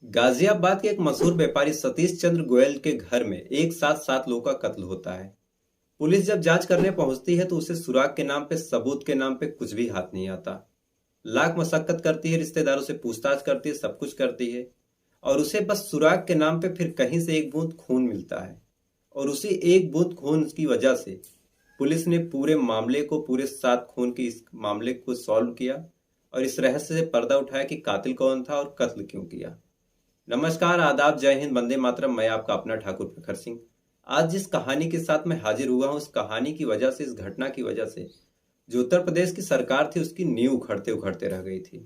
गाजियाबाद के एक मशहूर व्यापारी सतीश चंद्र गोयल के घर में एक साथ 7 लोगों का कत्ल होता है। पुलिस जब जांच करने पहुंचती है तो उसे सुराग के नाम पे, सबूत के नाम पे कुछ भी हाथ नहीं आता। लाख मशक्कत करती है, रिश्तेदारों से पूछताछ करती है, सब कुछ करती है, और उसे बस सुराग के नाम पे फिर कहीं से एक बूंद खून मिलता है। और उसी एक बूंद खून की वजह से पुलिस ने पूरे मामले को, पूरे 7 खून के इस मामले को सॉल्व किया और इस रहस्य से पर्दा उठाया कि कातिल कौन था और कत्ल क्यों किया। नमस्कार, आदाब, जय हिंद, वंदे मातरम। मैं आपका अपना ठाकुर प्रखर सिंह। आज जिस कहानी के साथ मैं हाजिर हुआ हूँ, इस कहानी की वजह से, इस घटना की वजह से जो उत्तर प्रदेश की सरकार थी उसकी नींव उखड़ते उखड़ते रह गई थी।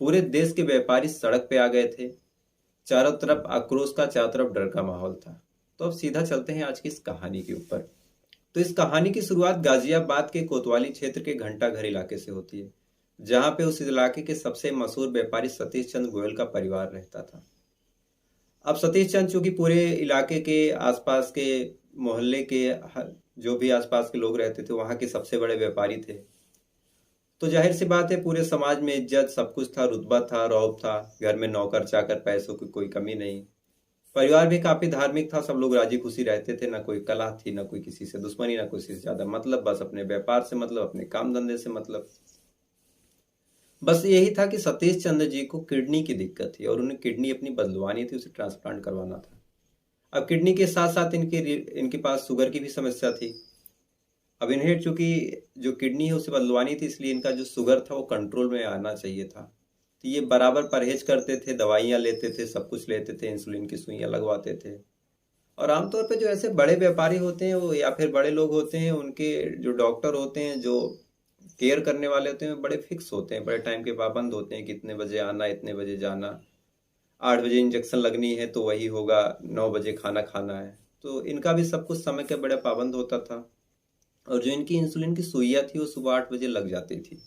पूरे देश के व्यापारी सड़क पे आ गए थे। चारों तरफ आक्रोश का, चारों तरफ डर का माहौल था। तो अब सीधा चलते हैं आज की इस कहानी के ऊपर। तो इस कहानी की शुरुआत गाजियाबाद के कोतवाली क्षेत्र के घंटा घर इलाके से होती है, जहाँ पे उस इलाके के सबसे मशहूर व्यापारी सतीश चंद्र गोयल का परिवार रहता था। अब सतीश चंद चूंकि पूरे इलाके के आसपास के मोहल्ले के जो भी आसपास के लोग रहते थे वहां के सबसे बड़े व्यापारी थे, तो जाहिर सी बात है पूरे समाज में इज्जत, सब कुछ था, रुतबा था, रौब था। घर में नौकर चाकर, पैसों की कोई कमी नहीं। परिवार भी काफी धार्मिक था, सब लोग राजी खुशी रहते थे। ना कोई कलह थी, ना कोई किसी से दुश्मनी, ना कोई किसी से ज्यादा मतलब, बस अपने व्यापार से मतलब, अपने काम धंधे से मतलब। बस यही था कि सतीश चंद्र जी को किडनी की दिक्कत थी और उन्हें किडनी अपनी बदलवानी थी, उसे ट्रांसप्लांट करवाना था। अब किडनी के साथ साथ इनके पास शुगर की भी समस्या थी। अब इन्हें चूंकि जो किडनी है उसे बदलवानी थी, इसलिए इनका जो शुगर था वो कंट्रोल में आना चाहिए था। तो ये बराबर परहेज करते थे, दवाइयाँ लेते थे, सब कुछ लेते थे, इंसुलिन की सुइयाँ लगवाते थे। और आमतौर पे जो ऐसे बड़े व्यापारी होते हैं वो, या फिर बड़े लोग होते हैं, उनके जो डॉक्टर होते हैं, जो केयर करने वाले होते हैं, वो बड़े फिक्स होते हैं, बड़े टाइम के पाबंद होते हैं कि इतने बजे आना, इतने बजे जाना। 8 बजे इंजेक्शन लगनी है तो वही होगा, 9 बजे खाना खाना है। तो इनका भी सब कुछ समय का बड़ा पाबंद होता था। और जो इनकी इंसुलिन की सुइयाँ थी वो सुबह 8 बजे लग जाती थी।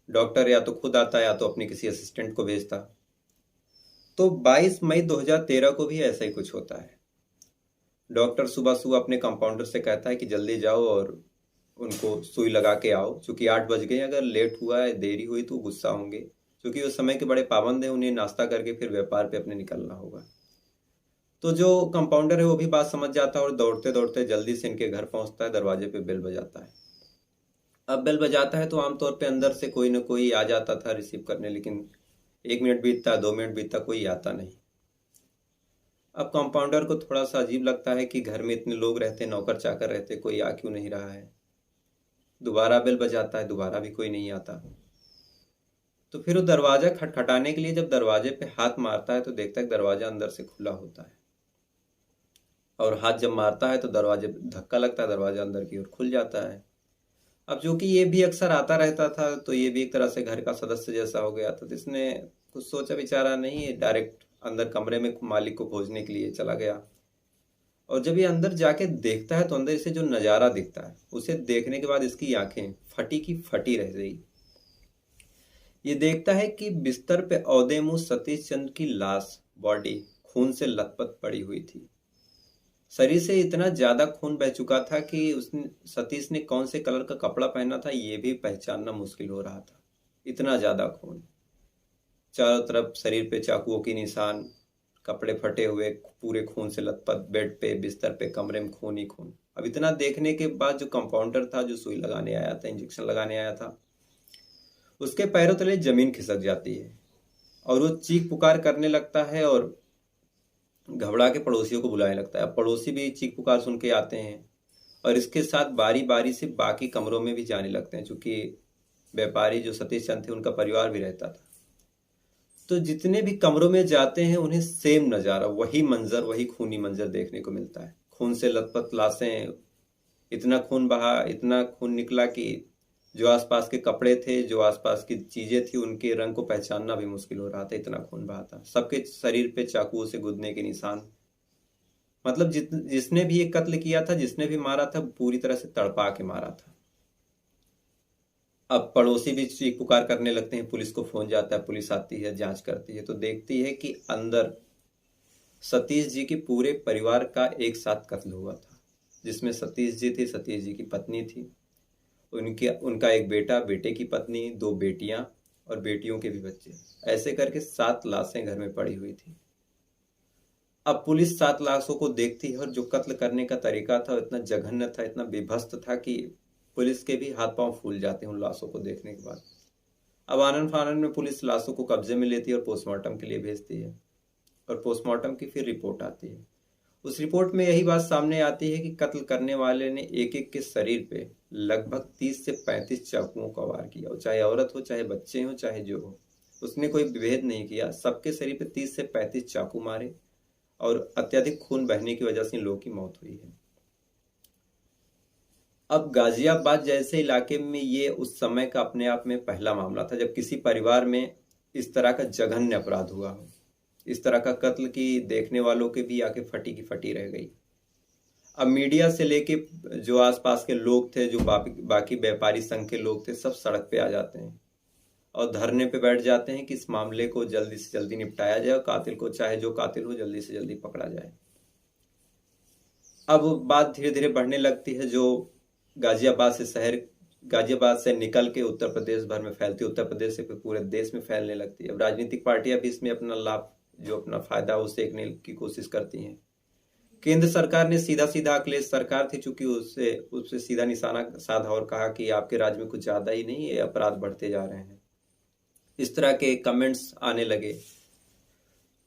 डॉक्टर या तो खुद आता या तो अपने किसी असिस्टेंट को भेजता। तो 22 मई 2013 को भी ऐसा ही कुछ होता है। डॉक्टर सुबह सुबह अपने कंपाउंडर से कहता है कि जल्दी जाओ और उनको सुई लगा के आओ, क्योंकि 8 बज गए, अगर लेट हुआ है, देरी हुई तो गुस्सा होंगे। क्योंकि वो समय के बड़े पाबंद हैं, उन्हें नाश्ता करके फिर व्यापार पे अपने निकलना होगा। तो जो कंपाउंडर है वो भी बात समझ जाता है और दौड़ते दौड़ते जल्दी से इनके घर पहुंचता है। दरवाजे पे बेल बजाता है। अब बेल बजाता है तो आमतौर पे अंदर से कोई ना कोई आ जाता था रिसीव करने, लेकिन 1 मिनट बीतता, 2 मिनट बीतता, कोई आता नहीं। अब कंपाउंडर को थोड़ा सा अजीब लगता है कि घर में इतने लोग रहते, नौकर चाकर रहते, कोई आ क्यों नहीं रहा है। दोबारा बेल बजाता है, दोबारा भी कोई नहीं आता। तो फिर वो दरवाजा खटखटाने के लिए जब दरवाजे पे हाथ मारता है तो देखता है कि दरवाजा अंदर से खुला होता है। और हाथ जब मारता है तो दरवाजे पे धक्का लगता है, दरवाजा अंदर की ओर खुल जाता है। अब चूंकि ये भी अक्सर आता रहता था तो ये भी एक तरह से घर का सदस्य जैसा हो गया था। तो इसने कुछ सोचा विचारा नहीं, डायरेक्ट अंदर कमरे में मालिक को खोजने के लिए चला गया। और जब ये अंदर जाके देखता है तो अंदर इसे जो नज़ारा दिखता है उसे देखने के बाद इसकी आंखें फटी की फटी रह गई। ये देखता है कि बिस्तर पे औदे मुंह सतीश चंद्र की लाश, बॉडी खून से लथपथ पड़ी हुई थी। शरीर से इतना ज्यादा खून बह चुका था कि उसने, सतीश ने कौन से कलर का कपड़ा पहना था ये भी पहचानना मुश्किल हो रहा था, इतना ज्यादा खून। चारों तरफ शरीर पे चाकुओं की निशान, कपड़े फटे हुए, पूरे खून से लथपथ, बेड पे, बिस्तर पे, कमरे में खून ही खून। अब इतना देखने के बाद जो कंपाउंडर था, जो सुई लगाने आया था, इंजेक्शन लगाने आया था, उसके पैरों तले जमीन खिसक जाती है और वो चीख पुकार करने लगता है और घबरा के पड़ोसियों को बुलाने लगता है। अब पड़ोसी भी चीख पुकार सुन के आते हैं और इसके साथ बारी बारी से बाकी कमरों में भी जाने लगते हैं, क्योंकि व्यापारी जो सतीश चंद थे उनका परिवार भी रहता था। तो जितने भी कमरों में जाते हैं उन्हें सेम नज़ारा, वही मंजर, वही खूनी मंजर देखने को मिलता है। खून से लथपथ लाशें, इतना खून बहा, इतना खून निकला कि जो आसपास के कपड़े थे, जो आसपास की चीजें थी, उनके रंग को पहचानना भी मुश्किल हो रहा था, इतना खून बहा था। सबके शरीर पे चाकुओं से गुदने के निशान। मतलब जिसने भी ये कत्ल किया था, जिसने भी मारा था, पूरी तरह से तड़पा के मारा था। अब पड़ोसी भी चीख पुकार करने लगते हैं, पुलिस को फोन जाता है, पुलिस आती है, जांच करती है तो देखती है कि अंदर सतीश जी के पूरे परिवार का एक साथ कत्ल हुआ था। जिसमें सतीश जी थे, सतीश जी की पत्नी थी, उनके उनका एक बेटा, बेटे की पत्नी, 2 बेटियां और बेटियों के भी बच्चे। ऐसे करके 7 लाशें घर में पड़ी हुई थी। अब पुलिस 7 लाशों को देखती है और जो कत्ल करने का तरीका था इतना जघन्य था, इतना बेभत्स था कि पुलिस के भी हाथ पांव फूल जाते हैं उन लाशों को देखने के बाद। अब आनन फानन में पुलिस लाशों को कब्जे में लेती है और पोस्टमार्टम के लिए भेजती है। और पोस्टमार्टम की फिर रिपोर्ट आती है। उस रिपोर्ट में यही बात सामने आती है कि कत्ल करने वाले ने एक एक के शरीर पे लगभग 30 से 35 चाकुओं का वार किया, चाहे औरत हो, चाहे बच्चे हो, चाहे जो हो। उसने कोई भेद नहीं किया, सबके शरीर पे 30 से 35 चाकू मारे और अत्यधिक खून बहने की वजह से इन लोगों की मौत हुई है। अब गाजियाबाद जैसे इलाके में ये उस समय का अपने आप में पहला मामला था जब किसी परिवार में इस तरह का जघन्य अपराध हुआ हो। इस तरह का कत्ल की देखने वालों के भी आंखें फटी की फटी रह गई। अब मीडिया से लेके जो आसपास के लोग थे, जो बाकी व्यापारी संघ के लोग थे, सब सड़क पे आ जाते हैं और धरने पे बैठ जाते हैं कि इस मामले को जल्दी से जल्दी निपटाया जाए और कातिल को, चाहे जो कातिल हो, जल्दी से जल्दी पकड़ा जाए। अब बात धीरे धीरे बढ़ने लगती है। जो गाजियाबाद से निकल के उत्तर प्रदेश भर में फैलती, उत्तर प्रदेश से पूरे देश में फैलने लगती है। अब राजनीतिक पार्टियां भी इसमें अपना लाभ, जो अपना फायदा वो सेकने की कोशिश करती हैं। केंद्र सरकार ने सीधा सीधा, अखिलेश सरकार थी चूंकि उससे सीधा निशाना साधा और कहा कि आपके राज्य में कुछ ज्यादा ही नहीं, ये अपराध बढ़ते जा रहे हैं। इस तरह के कमेंट्स आने लगे।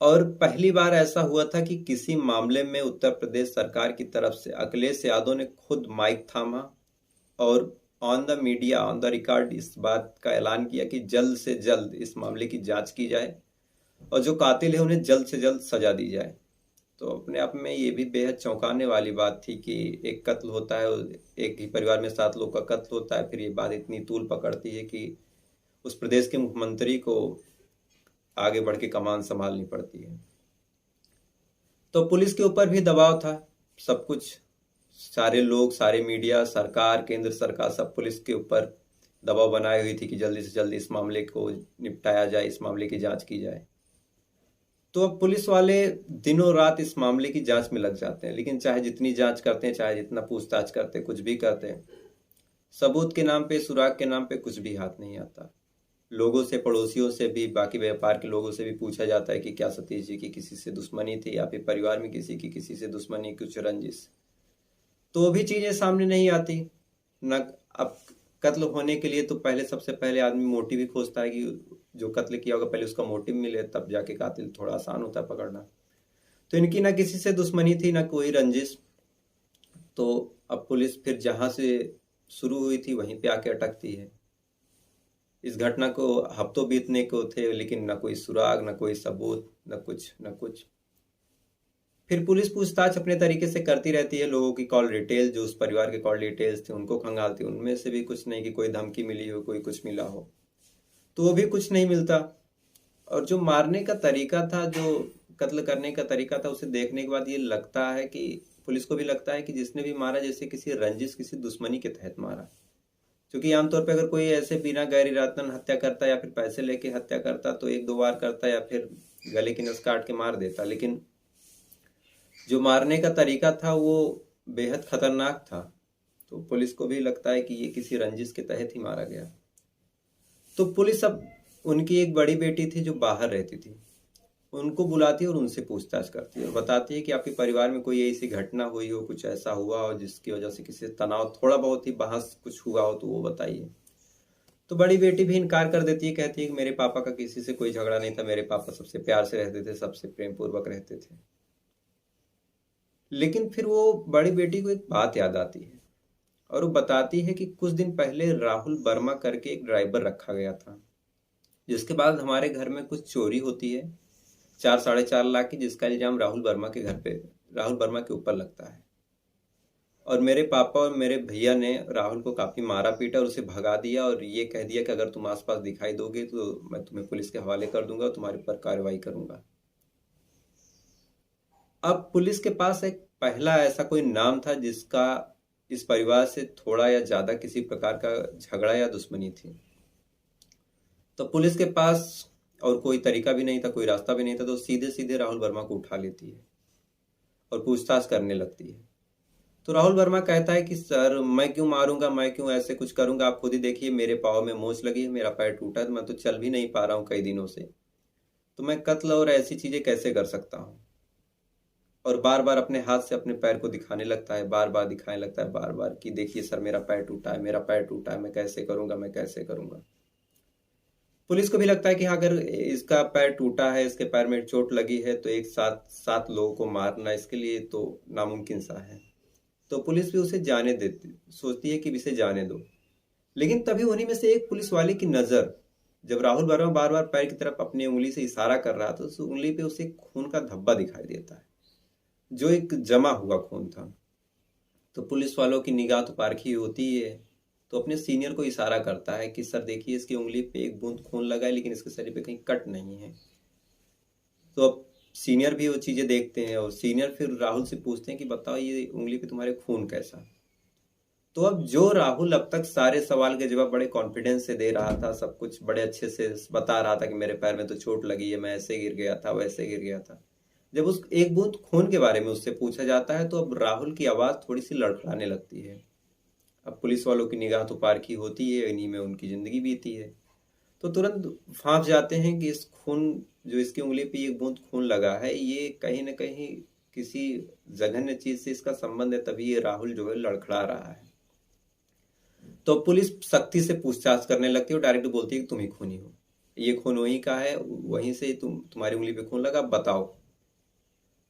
और पहली बार ऐसा हुआ था कि किसी मामले में उत्तर प्रदेश सरकार की तरफ से अखिलेश यादव ने खुद माइक थामा और on the media, on the record इस बात का ऐलान किया कि जल्द से जल्द इस मामले की जांच की जाए और जो कातिल है उन्हें जल्द से जल्द सजा दी जाए। तो अपने आप में ये भी बेहद चौंकाने वाली बात थी कि एक कत्ल होता है, एक ही परिवार में 7 लोग का कत्ल होता है, फिर ये बात इतनी तूल पकड़ती है कि उस प्रदेश के मुख्यमंत्री को आगे बढ़ के कमान संभालनी पड़ती है। तो पुलिस के ऊपर भी दबाव था, सब कुछ, सारे लोग, सारे मीडिया, सरकार, केंद्र सरकार, सब पुलिस के ऊपर दबाव बनाई हुई थी कि जल्दी से जल्दी इस मामले को निपटाया जाए, इस मामले की जांच की जाए। तो अब पुलिस वाले दिनों रात इस मामले की जांच में लग जाते हैं, लेकिन चाहे जितनी जांच करते हैं, चाहे जितना पूछताछ करते हैं, कुछ भी करते हैं, सबूत के नाम पे, सुराग के नाम पे कुछ भी हाथ नहीं आता। लोगों से, पड़ोसियों से भी, बाकी व्यापार के लोगों से भी पूछा जाता है कि क्या सतीश जी की किसी से दुश्मनी थी या फिर परिवार में किसी की किसी से दुश्मनी, कुछ रंजिश, तो वो भी चीजें सामने नहीं आती न। अब कत्ल होने के लिए तो पहले, सबसे पहले आदमी मोटिव ही खोजता है कि जो कत्ल किया होगा पहले उसका मोटिव मिले, तब जाके कातिल थोड़ा आसान होता है पकड़ना। तो इनकी ना किसी से दुश्मनी थी, ना कोई रंजिश। तो अब पुलिस फिर जहां से शुरू हुई थी वहीं पे आके अटकती है। इस घटना को हफ्तों बीतने को थे, लेकिन न कोई सुराग, न कोई सबूत, न कुछ न कुछ। फिर पुलिस पूछताछ अपने तरीके से करती रहती है। लोगों की कॉल डिटेल, जो उस परिवार के कॉल डिटेल्स थे, उनको खंगालती, उनमें से भी कुछ नहीं कि कोई धमकी मिली हो, कोई कुछ मिला हो, तो वो भी कुछ नहीं मिलता। और जो मारने का तरीका था, जो कत्ल करने का तरीका था, उसे देखने के बाद ये लगता है कि पुलिस को भी लगता है कि जिसने भी मारा जैसे किसी रंजिश, किसी दुश्मनी के तहत मारा। क्योंकि आमतौर पर अगर कोई ऐसे बिना गैर इरादतन हत्या करता या फिर पैसे लेके हत्या करता तो 1-2 बार करता या फिर गले की नस काट के मार देता, लेकिन जो मारने का तरीका था वो बेहद खतरनाक था। तो पुलिस को भी लगता है कि ये किसी रंजिश के तहत ही मारा गया। तो पुलिस, अब उनकी एक बड़ी बेटी थी जो बाहर रहती थी, उनको बुलाती है और उनसे पूछताछ करती है और बताती है कि आपके परिवार में कोई ऐसी घटना हुई हो, कुछ ऐसा हुआ हो जिसकी वजह से किसी से तनाव, थोड़ा बहुत ही बहस कुछ हुआ हो, तो वो बताइए। तो बड़ी बेटी भी इनकार कर देती है, कहती है कि मेरे पापा का किसी से कोई झगड़ा नहीं था, मेरे पापा सबसे प्यार से रहते थे, सबसे प्रेम पूर्वक रहते थे। लेकिन फिर वो बड़ी बेटी को एक बात याद आती है और वो बताती है कि कुछ दिन पहले राहुल वर्मा करके एक ड्राइवर रखा गया था, जिसके बाद हमारे घर में कुछ चोरी होती है 4-4.5 लाख की, जिसका इल्जाम राहुल वर्मा के ऊपर लगता है। और मेरे पापा और मेरे भैया ने राहुल को काफी मारा पीटा और उसे भगा दिया और ये कह दिया कि अगर तुम आसपास दिखाई दोगे तो मैं तुम्हें पुलिस के हवाले कर दूंगा और तुम्हारे ऊपर कार्रवाई करूंगा। अब पुलिस के पास एक पहला ऐसा कोई नाम था जिसका इस परिवार से थोड़ा या ज्यादा किसी प्रकार का झगड़ा या दुश्मनी थी। तो पुलिस के पास और कोई तरीका भी नहीं था, कोई रास्ता भी नहीं था, तो सीधे सीधे राहुल वर्मा को उठा लेती है और पूछताछ करने लगती है। तो राहुल वर्मा कहता है कि सर मैं क्यों मारूंगा, मैं क्यों ऐसे कुछ करूंगा, आप खुद ही देखिए मेरे पाँव में मोच लगी है, मेरा पैर टूटा है, मैं तो चल भी नहीं पा रहा हूँ कई दिनों से, तो मैं कत्ल और ऐसी चीजें कैसे कर सकता हूँ। और बार बार अपने हाथ से अपने पैर को दिखाने लगता है, बार बार दिखाने लगता है, बार बार कि देखिए सर मेरा पैर टूटा है, मेरा पैर टूटा है, मैं कैसे करूंगा, मैं कैसे करूंगा। पुलिस को भी लगता है कि हाँ, अगर इसका पैर टूटा है, इसके पैर में चोट लगी है, तो एक साथ 7 लोगों को मारना इसके लिए तो नामुमकिन सा है। तो पुलिस भी उसे जाने देती, सोचती है कि इसे जाने दो। लेकिन तभी उन्हीं में से एक पुलिस वाले की नजर, जब राहुल वर्मा बार बार पैर की तरफ अपनी उंगली से इशारा कर रहा था, उस उंगली पे उसे खून का धब्बा दिखाई देता है, जो एक जमा हुआ खून था। तो पुलिस वालों की निगाह तो पारखी होती ही है, तो अपने सीनियर को इशारा करता है कि सर देखिए इसकी उंगली पे एक बूंद खून लगा है, लेकिन इसके शरीर पे कहीं कट नहीं है। तो अब सीनियर भी वो चीजें देखते हैं, और सीनियर फिर राहुल से पूछते हैं कि बताओ ये उंगली पे तुम्हारे खून कैसा। तो अब जो राहुल अब तक सारे सवाल के जवाब बड़े कॉन्फिडेंस से दे रहा था, सब कुछ बड़े अच्छे से बता रहा था कि मेरे पैर में तो चोट लगी है, मैं ऐसे गिर गया था, वैसे गिर गया था, जब उस एक बूंद खून के बारे में उससे पूछा जाता है, तो अब राहुल की आवाज थोड़ी सी लड़खड़ाने लगती है। अब पुलिस वालों की निगाह तो पारखी होती है, इन्हीं में उनकी जिंदगी बीती है, तो तुरंत फांस जाते हैं कि इस खून, जो इसकी उंगली पे एक बूंद खून लगा है, ये कहीं ना कहीं किसी जघन्य चीज से इसका संबंध है, तभी ये राहुल जो है लड़खड़ा रहा है। तो पुलिस सख्ती से पूछताछ करने लगती है और डायरेक्ट बोलती है कि तुम ही खूनी हो, ये खून वहीं का है, वहीं से तुम्हारी उंगली पे खून लगा, बताओ।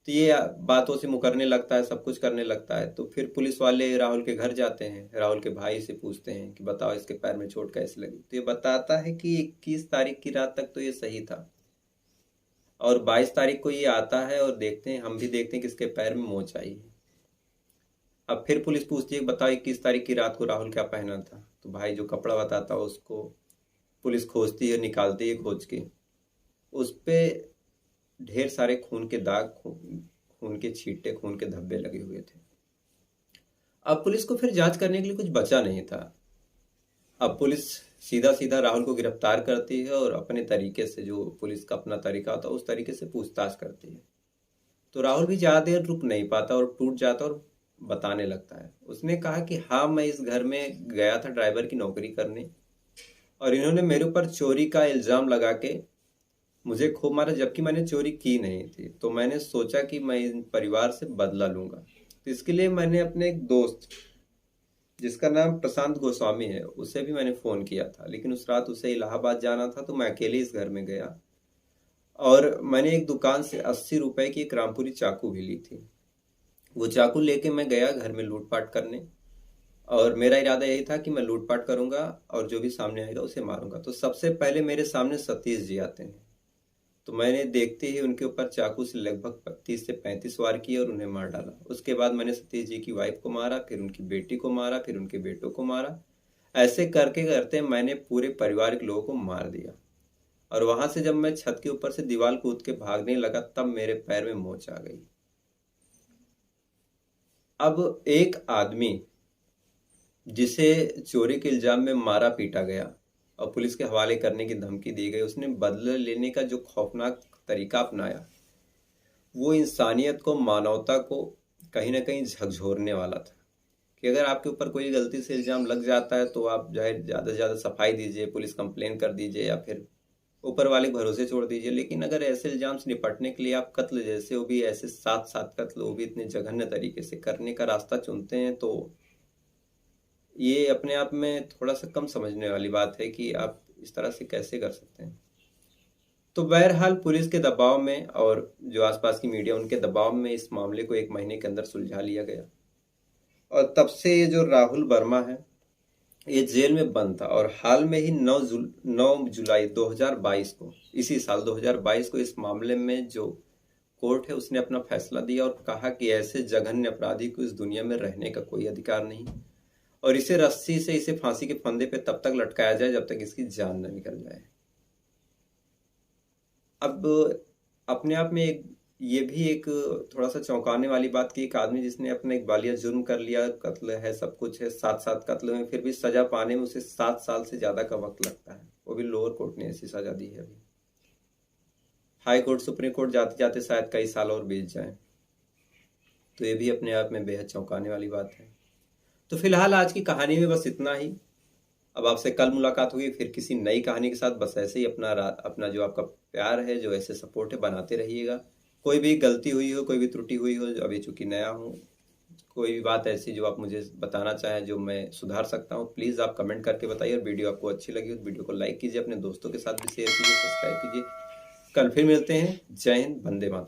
तो ये बातों से मुकरने लगता है, सब कुछ करने लगता है। तो फिर पुलिस वाले राहुल के घर जाते हैं, राहुल के भाई से पूछते हैं कि बताओ इसके पैर में चोट कैसे लगी। तो ये बताता है कि 21 तारीख की रात तक तो ये सही था, और 22 तारीख को ये आता है और देखते हैं, हम भी देखते हैं कि इसके पैर में मोच आई है। अब फिर पुलिस पूछती है बताओ 21 तारीख की रात को राहुल क्या पहना था। तो भाई जो कपड़ा बताता है उसको पुलिस खोजती है, निकालती है खोज के, उस पे ढेर सारे खून के दाग, खून के छींटे, खून के धब्बे लगे हुए थे। अब पुलिस को फिर जांच करने के लिए कुछ बचा नहीं था। अब पुलिस सीधा सीधा राहुल को गिरफ्तार करती है और अपने तरीके से, जो पुलिस का अपना तरीका होता है उस तरीके से पूछताछ करती है। तो राहुल भी ज्यादा देर रुक नहीं पाता और टूट जाता और बताने लगता है। उसने कहा कि हाँ, मैं इस घर में गया था ड्राइवर की नौकरी करने, और इन्होंने मेरे ऊपर चोरी का इल्जाम लगा के मुझे खूब मारा, जबकि मैंने चोरी की नहीं थी। तो मैंने सोचा कि मैं इन परिवार से बदला लूंगा, तो इसके लिए मैंने अपने एक दोस्त जिसका नाम प्रशांत गोस्वामी है, उसे भी मैंने फोन किया था, लेकिन उस रात उसे इलाहाबाद जाना था, तो मैं अकेले इस घर में गया, और मैंने एक दुकान से 80 रुपए की एक रामपुरी चाकू भी ली थी। वो चाकू लेके मैं गया घर में लूटपाट करने, और मेरा इरादा यही था कि मैं लूटपाट करूंगा और जो भी सामने आएगा उसे मारूंगा। तो सबसे पहले मेरे सामने सतीश जी आते हैं, तो मैंने देखते ही उनके ऊपर चाकू से लगभग 30 से 35 वार किए और उन्हें मार डाला। उसके बाद मैंने सतीश जी की वाइफ को मारा, फिर उनकी बेटी को मारा, फिर उनके बेटों को मारा। ऐसे करके करते मैंने पूरे परिवार के लोगों को मार दिया, और वहां से जब मैं छत के ऊपर से दीवार कूद के भागने लगा, तब मेरे पैर में मोच आ गई। अब एक आदमी जिसे चोरी के इल्जाम में मारा पीटा गया और पुलिस के हवाले करने की धमकी दी गई, उसने बदला लेने का जो खौफनाक तरीका अपनाया, वो इंसानियत को, मानवता को कहीं ना कहीं झकझोरने वाला था। कि अगर आपके ऊपर कोई गलती से इल्जाम लग जाता है तो आप चाहे ज़्यादा से ज़्यादा सफाई दीजिए, पुलिस कंप्लेन कर दीजिए, या फिर ऊपर वाले के भरोसे छोड़ दीजिए। लेकिन अगर ऐसे इल्जाम से निपटने के लिए आप कत्ल जैसे, वो भी ऐसे 7 7 कत्ल, वो भी इतने जघन्य तरीके से करने का रास्ता चुनते हैं, तो ये अपने आप में थोड़ा सा कम समझने वाली बात है कि आप इस तरह से कैसे कर सकते हैं। तो बहरहाल पुलिस के दबाव में और जो आसपास की मीडिया उनके दबाव में इस मामले को 1 महीने के अंदर सुलझा लिया गया, और तब से ये जो राहुल वर्मा है ये जेल में बंद था। और हाल में ही 9 जुलाई 2022 को, इसी साल 2022 को, इस मामले में जो कोर्ट है उसने अपना फैसला दिया और कहा कि ऐसे जघन्य अपराधी को इस दुनिया में रहने का कोई अधिकार नहीं, और इसे रस्सी से, इसे फांसी के फंदे पे तब तक लटकाया जाए जब तक इसकी जान न निकल जाए। अब अपने आप में ये भी एक थोड़ा सा चौंकाने वाली बात कि एक आदमी जिसने अपना एक बालिया जुर्म कर लिया, कत्ल है, सब कुछ है, 7 7 कत्ल में, फिर भी सजा पाने में उसे 7 साल से ज्यादा का वक्त लगता है। वो भी लोअर कोर्ट ने ऐसी सजा दी है। अभी हाई कोर्ट, सुप्रीम कोर्ट जाते जाते शायद कई साल और बीत जाए। तो ये भी अपने आप में बेहद चौंकाने वाली बात है। तो फिलहाल आज की कहानी में बस इतना ही। अब आपसे कल मुलाकात होगी फिर किसी नई कहानी के साथ। बस ऐसे ही अपना जो आपका प्यार है, जो ऐसे सपोर्ट है, बनाते रहिएगा। कोई भी गलती हुई हो, कोई भी त्रुटि हुई हो, अभी चूंकि नया हूँ, कोई भी बात ऐसी जो आप मुझे बताना चाहें, जो मैं सुधार सकता हूँ, प्लीज़ आप कमेंट करके बताइए। और वीडियो आपको अच्छी लगी हो तो वीडियो को लाइक कीजिए, अपने दोस्तों के साथ भी शेयर कीजिए, सब्सक्राइब कीजिए। कल फिर मिलते हैं। जय हिंद, वंदे मातरम।